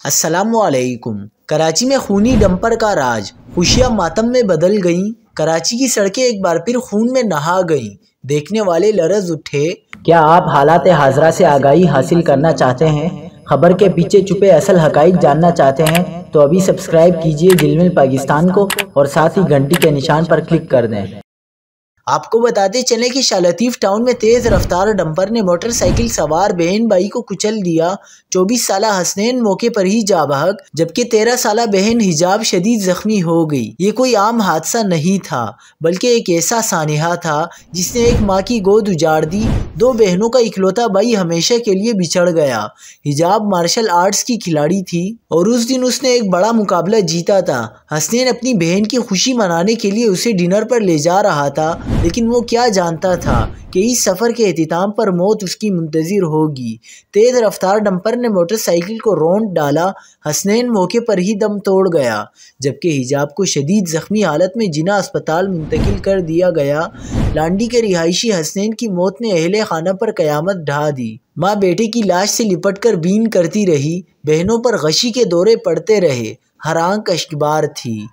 अस्सलामुअलैकुम। कराची में खूनी डंपर का राज, खुशियां मातम में बदल गईं। कराची की सड़कें एक बार फिर खून में नहा गईं। देखने वाले लरज़ उठे। क्या आप हालात हाजरा से आगाही हासिल करना चाहते हैं? खबर के पीछे छुपे असल हकाइक जानना चाहते हैं? तो अभी सब्सक्राइब कीजिए जिलमिल पाकिस्तान को और साथ ही घंटी के निशान पर क्लिक कर दें। आपको बताते चलें कि शालतीफ टाउन में तेज़ रफ्तार डंपर ने मोटरसाइकिल सवार बहन भाई को कुचल दिया। 24 साला हसनैन मौके पर ही जा बहक, जबकि 13 साला बहन हिजाब शदीद जख्मी हो गई। ये कोई आम हादसा नहीं था, बल्कि एक ऐसा सानिहा था जिसने एक माँ की गोद उजाड़ दी। दो बहनों का इकलौता भाई हमेशा के लिए बिछड़ गया। हिजाब मार्शल आर्ट्स की खिलाड़ी थी और उस दिन उसने एक बड़ा मुकाबला जीता था। हसनैन अपनी बहन की खुशी मनाने के लिए उसे डिनर पर ले जा रहा था, लेकिन वो क्या जानता था कि इस सफ़र के एहतिताम पर मौत उसकी मुंतज़िर होगी। तेज़ रफ्तार डंपर ने मोटरसाइकिल को रौंद डाला। हसनैन मौके पर ही दम तोड़ गया, जबकि हिजाब को शदीद ज़ख्मी हालत में जिना अस्पताल मुंतकिल कर दिया गया। लांडी के रिहायशी हसनैन की मौत ने अहले खाना पर क़यामत ढा दी। माँ बेटे की लाश से लिपट कर बीन करती रही, बहनों पर गशी के दौरे पड़ते रहे, हर आंख अश्कबार थी।